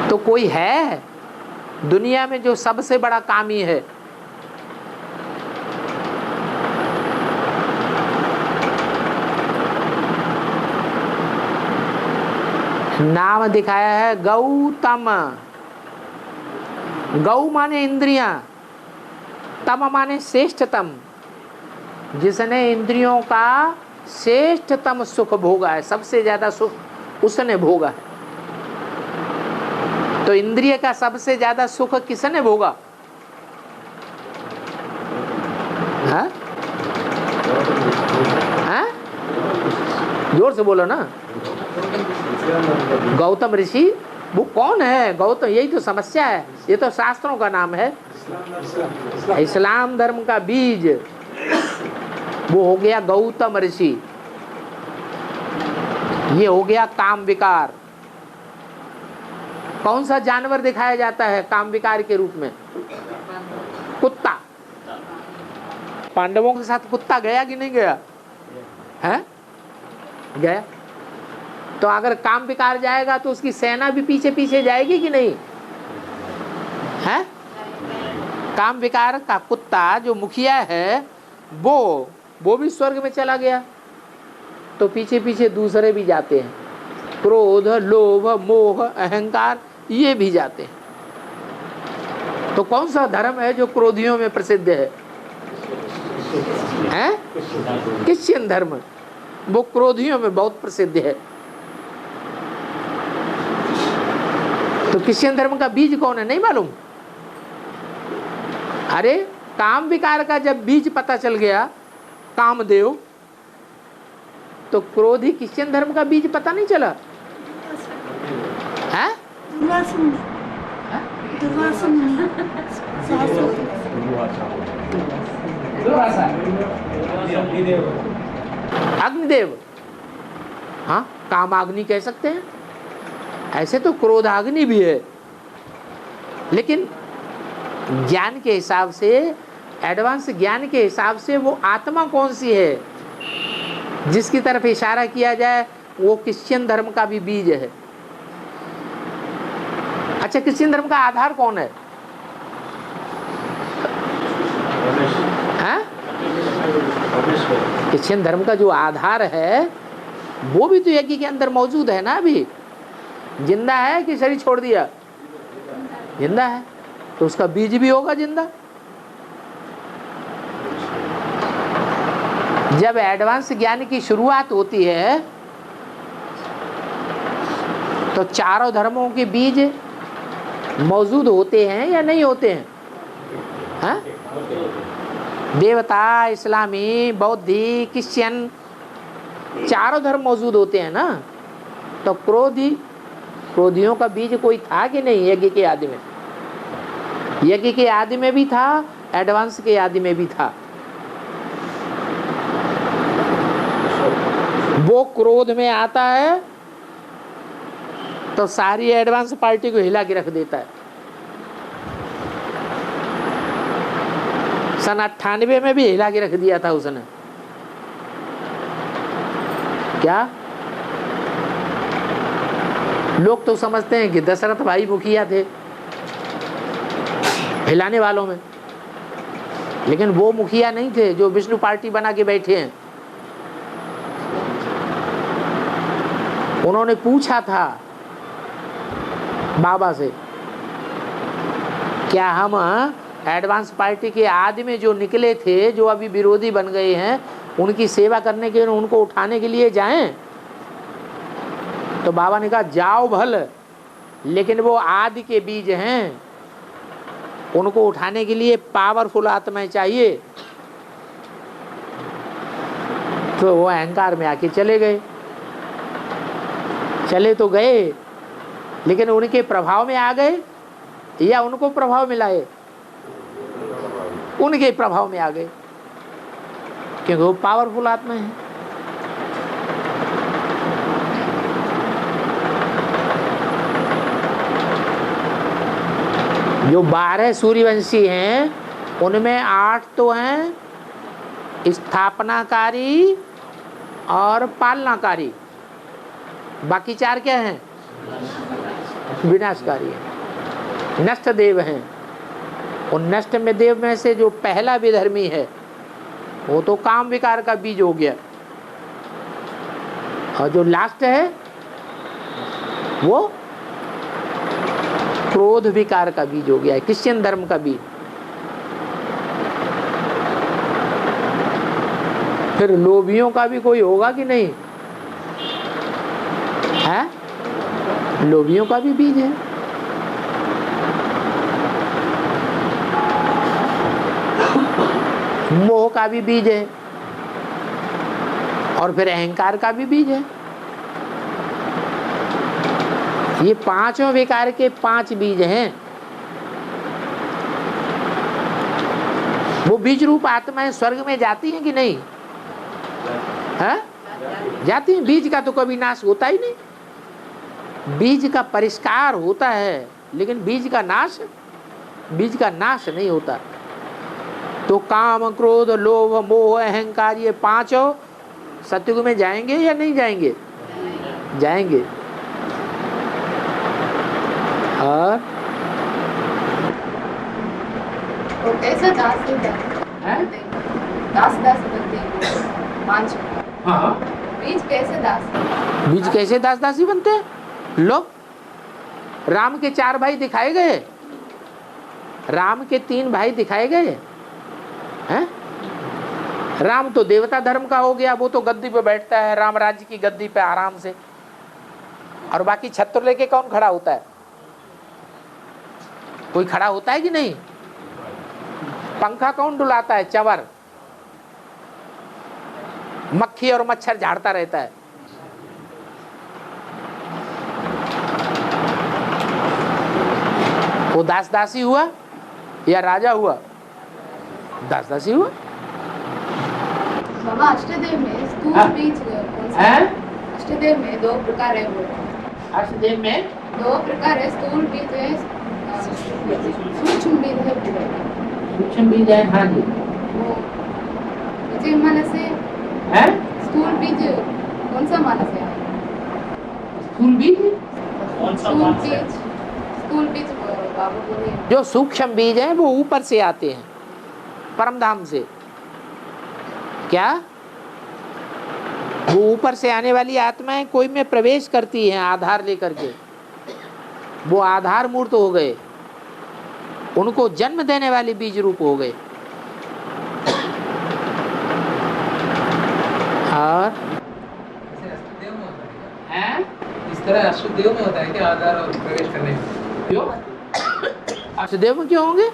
तो कोई है दुनिया में जो सबसे बड़ा कामी है? नाम दिखाया है गौतम। गौ माने इंद्रियां, तम माने श्रेष्ठतम। जिसने इंद्रियों का श्रेष्ठतम सुख भोगा है, सबसे ज्यादा सुख उसने भोगा है। तो इंद्रिय का सबसे ज्यादा सुख किसने भोगा? हाँ? हाँ? जोर से बोलो ना। गौतम ऋषि। वो कौन है गौतम? यही तो समस्या है। ये तो शास्त्रों का नाम है। इस्लाम धर्म का बीज वो हो गया गौतम ऋषि। ये हो गया काम विकार। कौन सा जानवर दिखाया जाता है काम विकार के रूप में? कुत्ता। पांडवों के साथ कुत्ता गया कि नहीं गया? है? गया। तो अगर काम विकार जाएगा तो उसकी सेना भी पीछे पीछे जाएगी कि नहीं? है? काम विकार का कुत्ता जो मुखिया है वो भी स्वर्ग में चला गया, तो पीछे पीछे दूसरे भी जाते हैं। क्रोध, लोभ, मोह, अहंकार ये भी जाते हैं। तो कौन सा धर्म है जो क्रोधियों में प्रसिद्ध है? हैं? क्रिश्चियन धर्म। वो क्रोधियों में बहुत प्रसिद्ध है। तो क्रिश्चियन धर्म का बीज कौन है नहीं मालूम? अरे काम विकार का जब बीज पता चल गया कामदेव, तो क्रोधी क्रिश्चियन धर्म का बीज पता नहीं चला? है? अग्निदेव। हाँ, कामाग्नि कह सकते हैं। ऐसे तो क्रोधाग्नि भी है, लेकिन ज्ञान के हिसाब से, एडवांस ज्ञान के हिसाब से वो आत्मा कौन सी है जिसकी तरफ इशारा किया जाए? वो क्रिश्चियन धर्म का भी बीज है। अच्छा, क्रिश्चियन धर्म का आधार कौन है? हाँ? क्रिश्चियन धर्म का जो आधार है वो भी तो यज्ञ के अंदर मौजूद है ना। अभी जिंदा है कि शरीर छोड़ दिया? जिंदा है, तो उसका बीज भी होगा जिंदा। जब एडवांस ज्ञान की शुरुआत होती है तो चारों धर्मों के बीज मौजूद होते हैं या नहीं होते हैं? हाँ? देवता, इस्लामी, बौद्धि, क्रिश्चियन, चारों धर्म मौजूद होते हैं ना। तो क्रोधियों का बीज कोई था कि नहीं यज्ञ के आदि में? यज्ञ के आदि में भी था, एडवांस के आदि में भी था। वो क्रोध में आता है तो सारी एडवांस पार्टी को हिला के रख देता है। सन 98 में भी हिला के रख दिया था उसने। क्या लोग तो समझते हैं कि दशरथ भाई मुखिया थे हिलाने वालों में, लेकिन वो मुखिया नहीं थे जो विष्णु पार्टी बना के बैठे हैं। उन्होंने पूछा था बाबा से, क्या हम एडवांस पार्टी के आदि में जो निकले थे, जो अभी विरोधी बन गए हैं, उनकी सेवा करने के लिए, उनको उठाने के लिए जाएं? तो बाबा ने कहा जाओ भल, लेकिन वो आदि के बीज हैं, उनको उठाने के लिए पावरफुल आत्माएं चाहिए। तो वो अहंकार में आके चले गए। चले तो गए, लेकिन उनके प्रभाव में आ गए या उनको प्रभाव मिलाए? उनके प्रभाव में आ गए, क्योंकि वो पावरफुल आत्मा है। जो 12 सूर्यवंशी हैं उनमें 8 तो हैं स्थापनाकारी और पालनाकारी, बाकी 4 क्या हैं? विनाशकारी है, नष्ट देव हैं। और नष्ट में देव में से जो पहला विधर्मी है वो तो काम विकार का बीज हो गया, और जो लास्ट है वो क्रोध विकार का बीज हो गया है, क्रिश्चियन धर्म का बीज। फिर लोभियों का भी कोई होगा कि नहीं है? लोभियों का भी बीज है। मोह का भी बीज है, और फिर अहंकार का भी बीज है। ये पांचों विकार के 5 बीज हैं। वो बीज रूप आत्माएं स्वर्ग में जाती हैं कि नहीं? है? जाती हैं। बीज का तो कभी नाश होता ही नहीं। बीज का परिष्कार होता है, लेकिन बीज का नाश नहीं होता। तो काम, क्रोध, लोभ, मोह, अहंकार, ये 5 सतयुग में जाएंगे या नहीं जाएंगे? जाएंगे। और तो कैसे दास बनते हैं? 5। हाँ, बीज कैसे दासी बनते हैं? लो, राम के 4 भाई दिखाए गए, राम के 3 भाई दिखाए गए हैं। राम तो देवता धर्म का हो गया, वो तो गद्दी पे बैठता है, राम राज्य की गद्दी पे आराम से। और बाकी छत्र लेके कौन खड़ा होता है? कोई खड़ा होता है कि नहीं? पंखा कौन डुलाता है? चंवर। मक्खी और मच्छर झाड़ता रहता है। वो दास दासी हुआ या राजा हुआ? दास दासी हुआ। बाबा अष्टदेव में स्थूल बीज कौन सा है? अष्टदेव में 2 प्रकार है। वो अष्टदेव में 2 प्रकार है। स्थूल बीज है, सूक्ष्म बीज है। सूक्ष्म बीज है, हाँ जी। वो मुझे मानस है। स्थूल बीज कौन सा मानस है? स्थूल बीज? कौन सा स्थूल मानस है? बीज स्थूल बीज बाबा बोले। जो सूक्ष्म बीज हैं वो ऊपर से आते हैं, परमधाम से। क्या? वो ऊपर से आने वाली आत्माएं कोई में प्रवेश करती हैं आधार लेकर के, वो आधार मूर्त हो गए, उनको जन्म देने वाली बीज रूप हो गए। और इस तरह अष्टदेव में होता है क्या आधार और प्रवेश करने में? क्यों अष्टदेव में क्यों होंगे?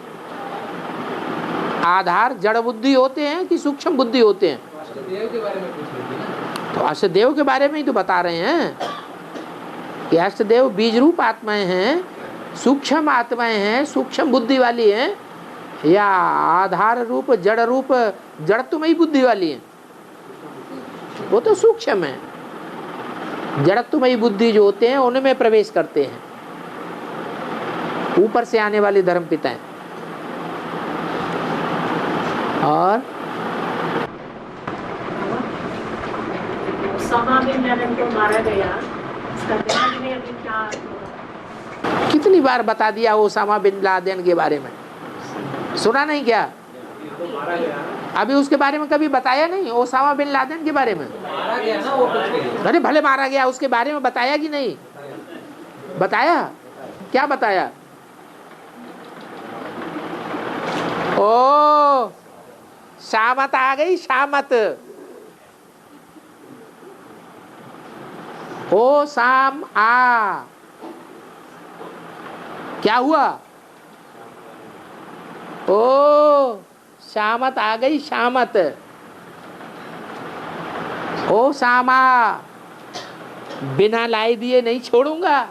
आधार जड़ बुद्धि होते हैं कि सूक्ष्म बुद्धि होते हैं? अष्टदेव के बारे में पूछ रही थी ना। तो अष्टदेव के बारे में ही तो बता रहे हैं कि अष्टदेव बीज रूप आत्माएं हैं, सूक्ष्म आत्माएं हैं, सूक्ष्म बुद्धि वाली हैं, या आधार रूप जड़ रूप जड़त्वमयी बुद्धि वाली हैं? वो तो सूक्ष्म है। जड़त्वमयी बुद्धि जो होते हैं उनमें प्रवेश करते हैं, ऊपर से आने वाले धर्म पिता हैं। और ओसामा बिन लादेन को मारा गया, इसका दिमाग में अभी क्या हुआ? कितनी बार बता दिया ओसामा बिन लादेन के बारे में, सुना नहीं क्या? अभी उसके बारे में कभी बताया नहीं? ओसामा बिन लादेन के बारे में मारा गया ना, वो पूछ रही है। अरे भले मारा गया, उसके बारे में बताया कि नहीं? बताया। क्या बताया? ओ शामत आ गई, शामत। ओ शाम आ, क्या हुआ? ओ शामत आ गई, शामत। ओ शामा, बिना लाई दिए नहीं छोड़ूंगा,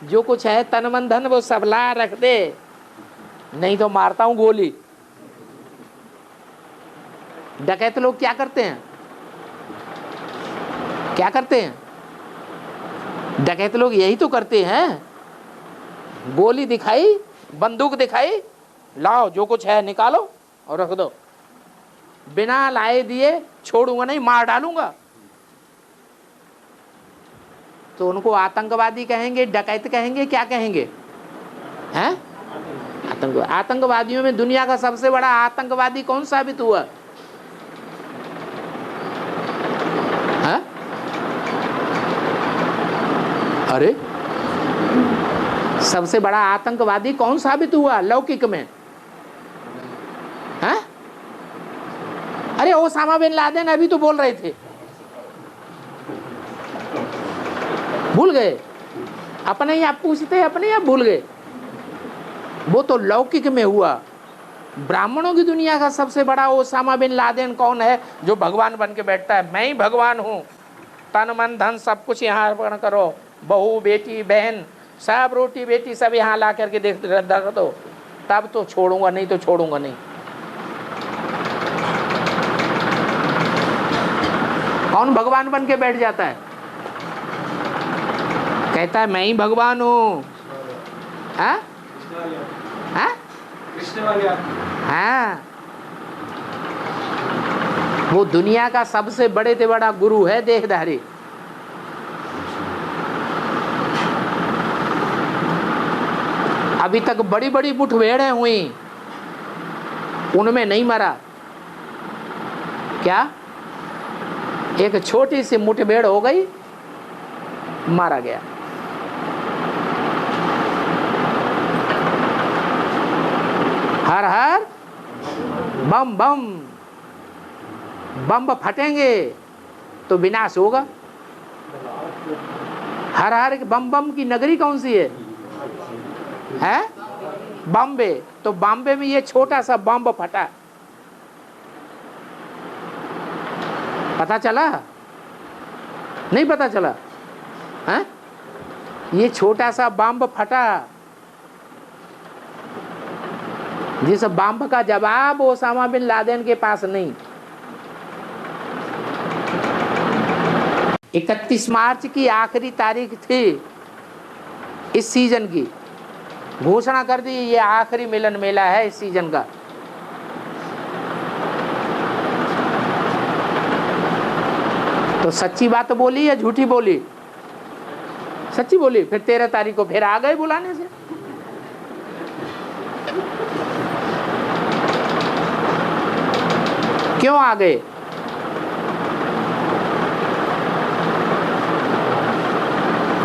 जो कुछ है तन मन धन वो सब ला रख दे, नहीं तो मारता हूं गोली। डकैत लोग क्या करते हैं? क्या करते हैं? डकैत लोग यही तो करते हैं। गोली दिखाई, बंदूक दिखाई, लाओ जो कुछ है निकालो और रख दो, बिना लाए दिए छोड़ूंगा नहीं, मार डालूंगा। तो उनको आतंकवादी कहेंगे, डकैत कहेंगे, क्या कहेंगे? हैं? आतंकवादियों में दुनिया का सबसे बड़ा आतंकवादी कौन साबित हुआ? है? अरे सबसे बड़ा आतंकवादी कौन साबित हुआ लौकिक में? हैं? अरे ओसामा बिन लादेन अभी तो बोल रहे थे, भूल गए? अपने ही आप पूछते, अपने ही आप भूल गए? वो तो लौकिक में हुआ। ब्राह्मणों की दुनिया का सबसे बड़ा ओसामा बिन लादेन कौन है? जो भगवान बन के बैठता है, मैं ही भगवान हूँ, तन मन धन सब कुछ यहाँ अर्पण करो, बहू बेटी बहन सब, रोटी बेटी सब यहाँ ला करके देख दो, तब तो छोड़ूंगा, नहीं तो छोड़ूंगा नहीं। कौन भगवान बन के बैठ जाता है? कहता है मैं ही भगवान हूँ। हाँ? हाँ, वो दुनिया का सबसे बड़े से बड़ा गुरु है देहधारी। अभी तक बड़ी बड़ी मुठभेड़ें हुई, उनमें नहीं मरा। क्या? एक छोटी सी मुठभेड़ हो गई, मारा गया। हर हर बम बम, बम फटेंगे तो विनाश होगा। हर हर बम बम की नगरी कौन सी है? बॉम्बे। तो बॉम्बे में ये छोटा सा बम फटा, पता चला? नहीं पता चला? है? ये छोटा सा बम फटा, जिस बम का जवाब ओसामा बिन लादेन के पास नहीं। 31 मार्च की आखिरी तारीख थी इस सीजन की, घोषणा कर दी ये आखिरी मिलन मेला है इस सीजन का। तो सच्ची बात बोली या झूठी बोली? सच्ची बोली। फिर 13 तारीख को फिर आ गए बुलाने से। क्यों आ गए?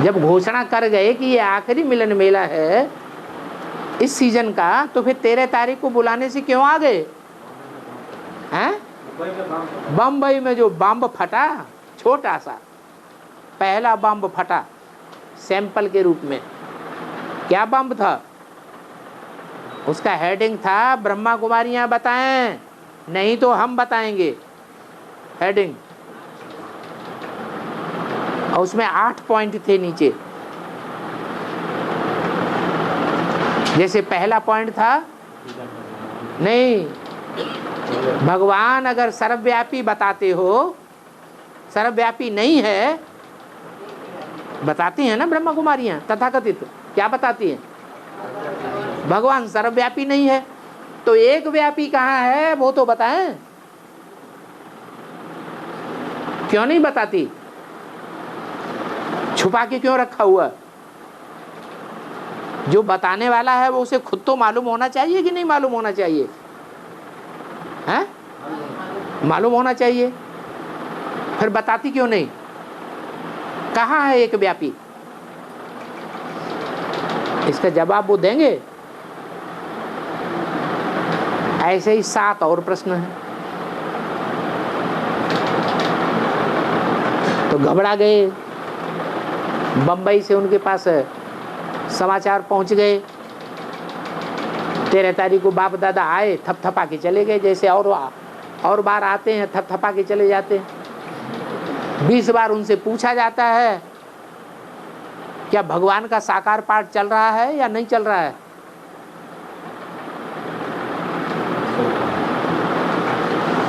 जब घोषणा कर गए कि ये आखिरी मिलन मेला है इस सीजन का, तो फिर 13 तारीख को बुलाने से क्यों आ गए हैं? बम्बई में जो बम फटा, छोटा सा पहला बम फटा सैंपल के रूप में, क्या बम था? उसका हेडिंग था ब्रह्मा कुमारियां बताएं, नहीं तो हम बताएंगे, हेडिंग। और उसमें 8 पॉइंट थे नीचे। जैसे पहला पॉइंट था, नहीं, भगवान अगर सर्वव्यापी बताते हो, सर्वव्यापी नहीं है, बताती हैं ना ब्रह्मा कुमारियां तथाकथित, क्या बताती हैं? भगवान सर्वव्यापी नहीं है, तो एक व्यापी कहाँ है वो तो बताएं। क्यों नहीं बताती? छुपा के क्यों रखा हुआ? जो बताने वाला है वो उसे खुद तो मालूम होना चाहिए कि नहीं मालूम होना चाहिए? हैं? मालूम होना चाहिए, फिर बताती क्यों नहीं? कहाँ है एक व्यापी? इसका जवाब वो देंगे। ऐसे ही 7 और प्रश्न हैं। तो घबरा गए, बंबई से उनके पास समाचार पहुंच गए। 13 तारीख को बाप दादा आए, थपथपा के चले गए, जैसे और बार आते हैं थपथपा के चले जाते हैं। 20 बार उनसे पूछा जाता है क्या भगवान का साकार पाठ चल रहा है या नहीं चल रहा है?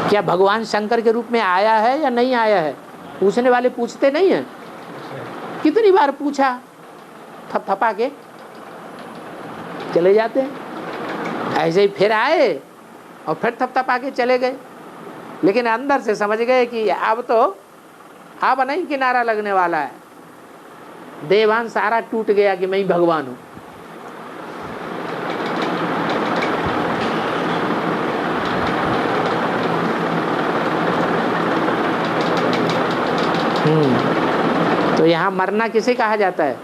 क्या भगवान शंकर के रूप में आया है या नहीं आया है? पूछने वाले पूछते नहीं हैं? कितनी बार पूछा, थपथपा के चले जाते हैं। ऐसे ही फिर आए और फिर थपथपा के चले गए, लेकिन अंदर से समझ गए कि अब नहीं किनारा लगने वाला है। देवान सारा टूट गया कि मैं ही भगवान हूं। तो यहाँ मरना किसे कहा जाता है?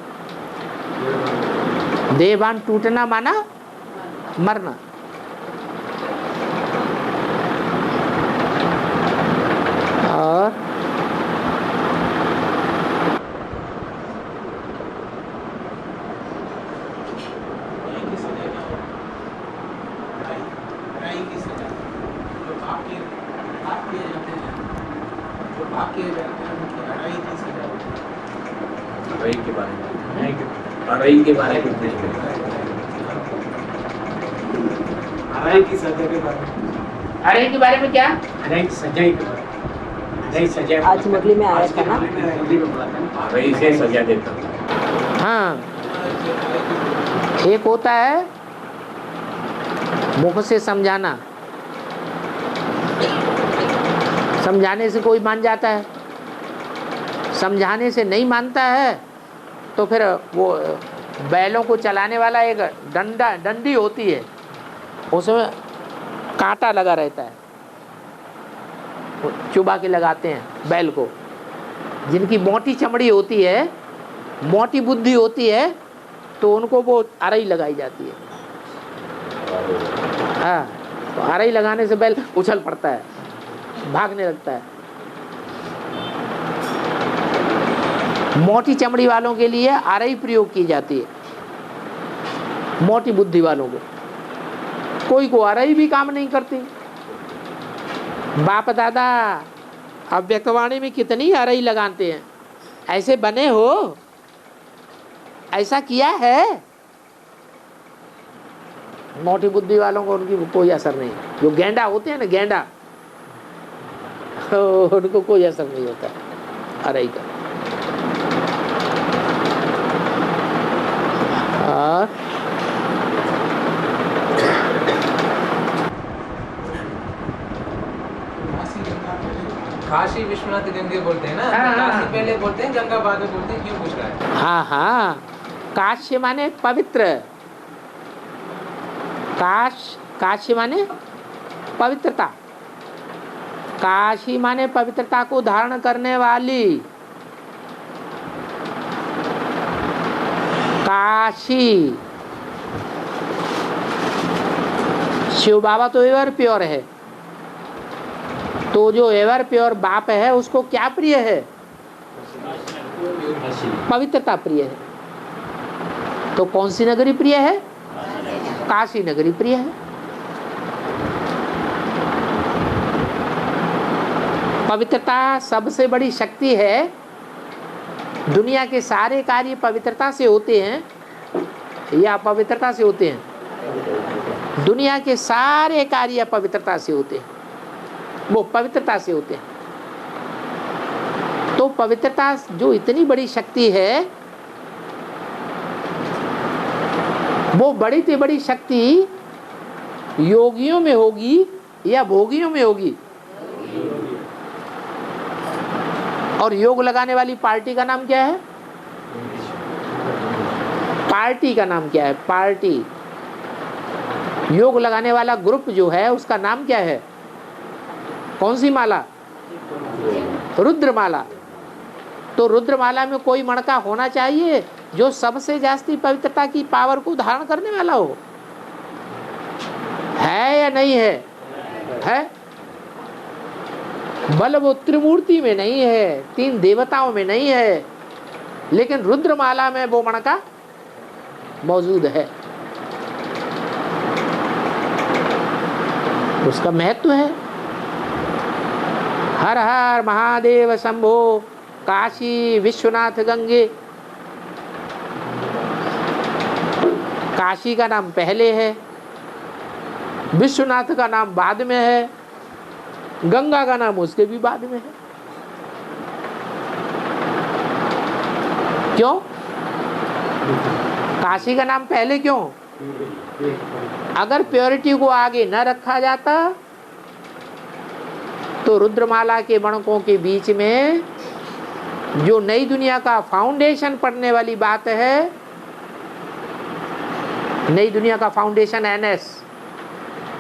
देवान टूटना माना मरना। और के बारे में अराई की सजा के बारे में। अरे के बारे में क्या? अराई की सजा के बारे में। अराई सजा आज मुरली में आया था ना, मुरली में बोला था अराई से सजा देता। हाँ, एक होता है मुख से समझाना, समझाने से कोई मान जाता है, समझाने से नहीं मानता है तो फिर वो बैलों को चलाने वाला एक डंडी होती है, उसमें कांटा लगा रहता है, वो चुबा के लगाते हैं बैल को। जिनकी मोटी चमड़ी होती है, मोटी बुद्धि होती है, तो उनको वो अरई लगाई जाती है। हाँ, तो अरई लगाने से बैल उछल पड़ता है, भागने लगता है। मोटी चमड़ी वालों के लिए अरई प्रयोग की जाती है, मोटी बुद्धि वालों को। कोई को अरई भी काम नहीं करती। बाप दादा अव्यक्तवाणी में कितनी अरई लगाते हैं। ऐसे बने हो, ऐसा किया है। मोटी बुद्धि वालों को उनकी कोई असर नहीं। जो गेंडा होते हैं ना, गेंडा, उनको कोई असर नहीं होता अरई का। और काशी विश्वनाथ गंगे बोलते हैं ना, काशी पहले बोलते हैं, गंगा बाद में बोलते हैं, क्यों पूछ रहा है? हाँ हाँ, काशी माने पवित्र, काशी माने पवित्रता। काशी माने पवित्रता को धारण करने वाली। काशी, शिव बाबा तो एवर प्योर है, तो जो एवर प्योर बाप है उसको क्या प्रिय है? पवित्रता प्रिय है। तो कौन सी नगरी प्रिय है? काशी नगरी प्रिय है। पवित्रता सबसे बड़ी शक्ति है। दुनिया के सारे कार्य पवित्रता से होते हैं या अपवित्रता से होते हैं? दुनिया के सारे कार्य पवित्रता से होते हैं, वो पवित्रता से होते हैं। तो पवित्रता जो इतनी बड़ी शक्ति है, वो बड़ी से बड़ी शक्ति योगियों में होगी या भोगियों में होगी? और योग लगाने वाली पार्टी का नाम क्या है? पार्टी का नाम क्या है? पार्टी। योग लगाने वाला ग्रुप जो है उसका नाम क्या है? कौन सी माला? रुद्रमाला। तो रुद्रमाला में कोई मणका होना चाहिए जो सबसे जास्ती पवित्रता की पावर को धारण करने वाला हो। है या नहीं है? है। बल वो त्रिमूर्ति में नहीं है, तीन देवताओं में नहीं है, लेकिन रुद्रमाला में वो मणका मौजूद है। उसका महत्व है। हर हर महादेव शंभो, काशी विश्वनाथ गंगे। काशी का नाम पहले है, विश्वनाथ का नाम बाद में है, गंगा का नाम उसके भी बाद में है। क्यों? काशी का नाम पहले क्यों? अगर प्योरिटी को आगे न रखा जाता तो रुद्रमाला के मणकों के बीच में जो नई दुनिया का फाउंडेशन पढ़ने वाली बात है, नई दुनिया का फाउंडेशन NS,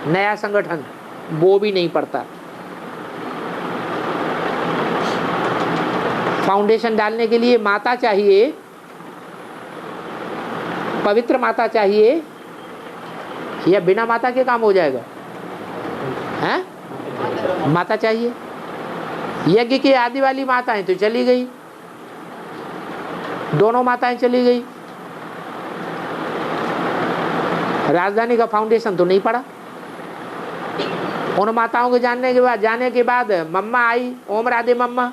नया संगठन, वो भी नहीं पड़ता। फाउंडेशन डालने के लिए माता चाहिए, पवित्र माता चाहिए, या बिना माता के काम हो जाएगा? हैं? माता चाहिए। यज्ञ की आदि वाली माताएं तो चली गई, दोनों माताएं चली गई। राजधानी का फाउंडेशन तो नहीं पड़ा। उन माताओं के जाने के बाद मम्मा आई, ओम राधे मम्मा,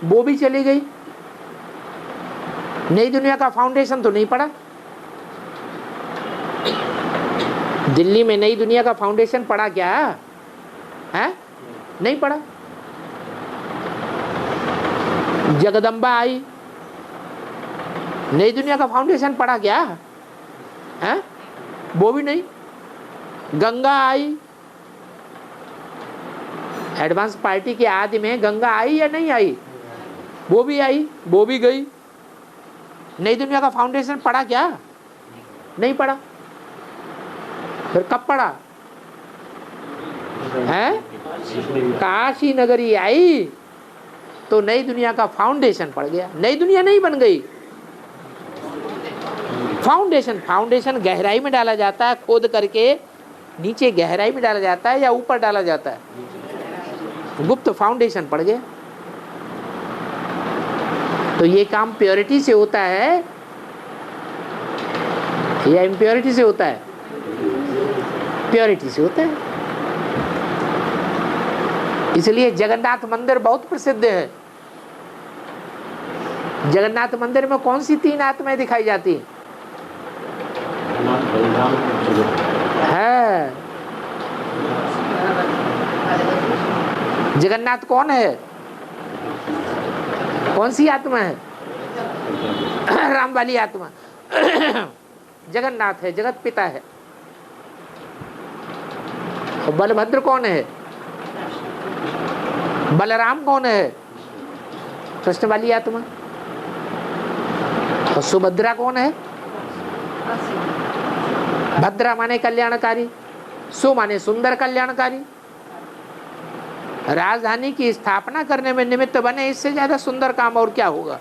वो भी चली गई। नई दुनिया का फाउंडेशन तो नहीं पड़ा। दिल्ली में नई दुनिया का फाउंडेशन पड़ा क्या है? नहीं पड़ा। जगदम्बा आई, नई दुनिया का फाउंडेशन पड़ा क्या है? वो भी नहीं। गंगा आई, एडवांस पार्टी के आदि में गंगा आई या नहीं आई? वो भी आई, वो भी गई। नई दुनिया का फाउंडेशन पड़ा क्या? नहीं पड़ा। फिर कब पड़ा है? काशी नगरी आई तो नई दुनिया का फाउंडेशन पड़ गया। नई दुनिया नहीं बन गई, फाउंडेशन गहराई में डाला जाता है, खोद करके नीचे गहराई में डाला जाता है या ऊपर डाला जाता है? गुप्त फाउंडेशन पड़ गया। तो ये काम प्योरिटी से होता है या इम्प्योरिटी से होता है? प्योरिटी से होता है। इसलिए जगन्नाथ मंदिर बहुत प्रसिद्ध है। जगन्नाथ मंदिर में कौन सी तीन आत्माएं दिखाई जाती है? जगन्नाथ कौन है? कौन सी आत्मा है? राम वाली आत्मा। जगन्नाथ है, जगत पिता है। और बलभद्र कौन है? बलराम कौन है? कृष्ण वाली आत्मा। और सुभद्रा कौन है? भद्रा माने कल्याणकारी, सु माने सुंदर कल्याणकारी। राजधानी की स्थापना करने में निमित्त बने, इससे ज्यादा सुंदर काम और क्या होगा।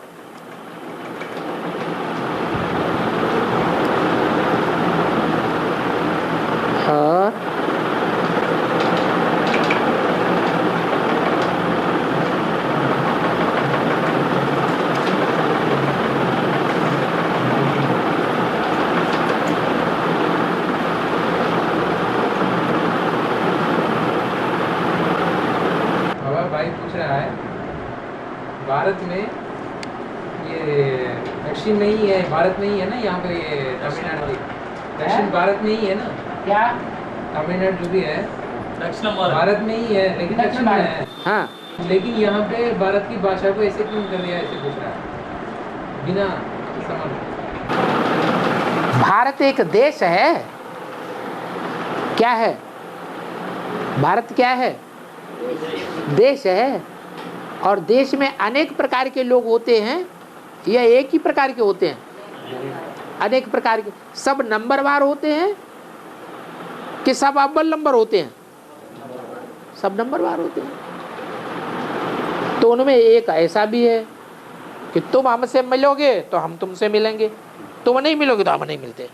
और भाई पूछ रहा है, भारत में ये दक्षिण में ही है, भारत में ही है ना, यहाँ पे ये तमिलनाडु दक्षिण भारत में ही है ना, क्या तमिलनाडु जो भी है दक्षिण भारत में ही है, लेकिन दक्षिण में है। हाँ, लेकिन यहाँ पे भारत की भाषा को ऐसे क्यों कर दिया, ऐसे पूछ रहा है बिना समझ। भारत एक देश है। क्या है भारत? क्या है? देश है। और देश में अनेक प्रकार के लोग होते हैं या एक ही प्रकार के होते हैं? अनेक प्रकार के। सब नंबरवार होते हैं कि सब अव्वल नंबर होते हैं? सब नंबरवार होते हैं। तो उनमें एक ऐसा भी है कि तुम हमसे मिलोगे तो हम तुमसे मिलेंगे, तुम नहीं मिलोगे तो हम नहीं मिलते।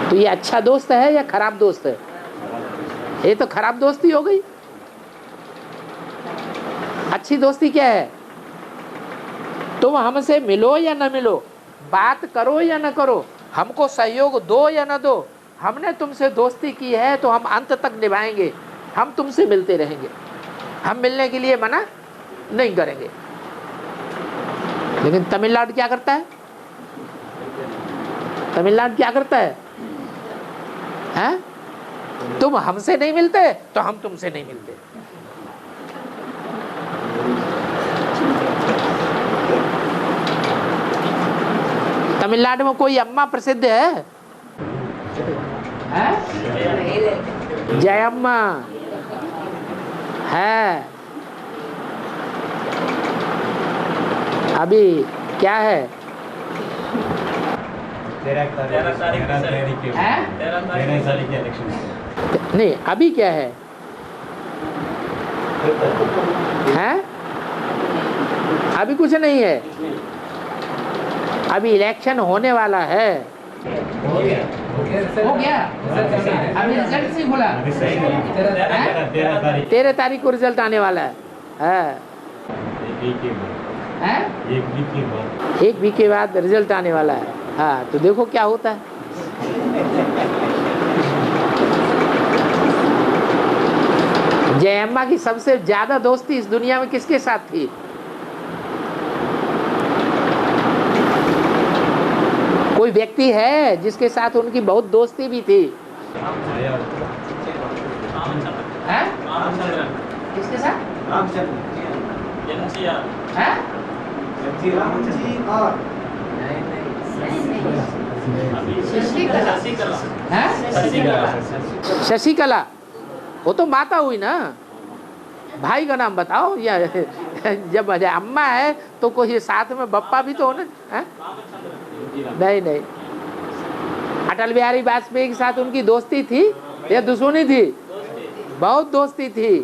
तो ये अच्छा दोस्त है या खराब दोस्त है? ये तो खराब दोस्ती हो गई। अच्छी दोस्ती क्या है? तुम हमसे मिलो या न मिलो, बात करो या न करो, हमको सहयोग दो या न दो, हमने तुमसे दोस्ती की है तो हम अंत तक निभाएंगे, हम तुमसे मिलते रहेंगे, हम मिलने के लिए मना नहीं करेंगे। लेकिन तमिलनाडु क्या करता है? तमिलनाडु क्या करता है? हैं? तुम हमसे नहीं मिलते तो हम तुमसे नहीं मिलते। तमिलनाडु में कोई अम्मा प्रसिद्ध है? जयम्मा है। अभी क्या है? 13 तारीख के इलेक्शन नहीं, अभी क्या है? हैं? अभी कुछ नहीं है, अभी इलेक्शन होने वाला है। हो गया अभी रिजल्ट से बोला 13 तारीख को रिजल्ट आने वाला है। एक वीक के बाद रिजल्ट आने वाला है। हाँ, तो देखो क्या होता है। जयम्मा की सबसे ज्यादा दोस्ती इस दुनिया में किसके साथ थी? कोई व्यक्ति है जिसके साथ उनकी बहुत दोस्ती भी थी? किसके साथ? शशिकला, वो तो माता हुई ना। भाई का नाम बताओ। या जब अम्मा है तो कोई साथ में बप्पा भी तो होना है? नहीं नहीं, अटल बिहारी वाजपेयी के साथ उनकी दोस्ती थी या दुश्मनी थी? बहुत दोस्ती थी।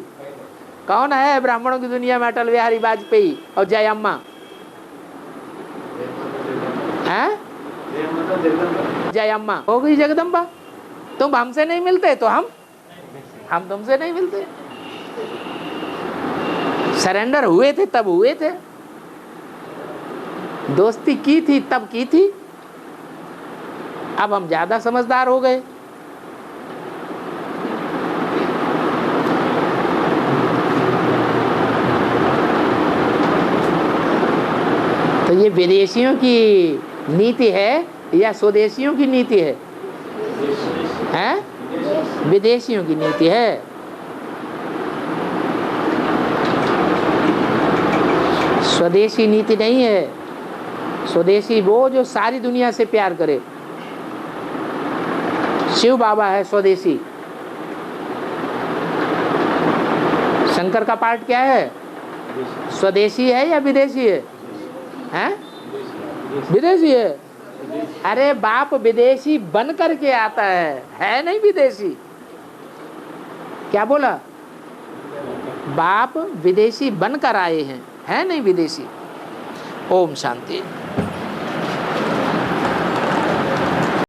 कौन है ब्राह्मणों की दुनिया में अटल बिहारी वाजपेयी और जयम्मा? हैं? जयम्मा हो गई जगदम्बा। तुम हमसे नहीं मिलते तो हम तुमसे नहीं मिलते। सरेंडर हुए थे तब हुए थे, दोस्ती की थी तब की थी। अब हम ज्यादा समझदार हो गए। तो ये विदेशियों की नीति है या स्वदेशियों की नीति है? हैं? विदेशियों की नीति है। स्वदेशी नीति नहीं है। स्वदेशी वो जो सारी दुनिया से प्यार करे। शिव बाबा है स्वदेशी। शंकर का पार्ट क्या है? स्वदेशी है या विदेशी है? हैं? विदेशी है। अरे बाप विदेशी बन करके आता है नहीं विदेशी। क्या बोला? बाप विदेशी बनकर आए हैं, है नहीं विदेशी। ओम शांति।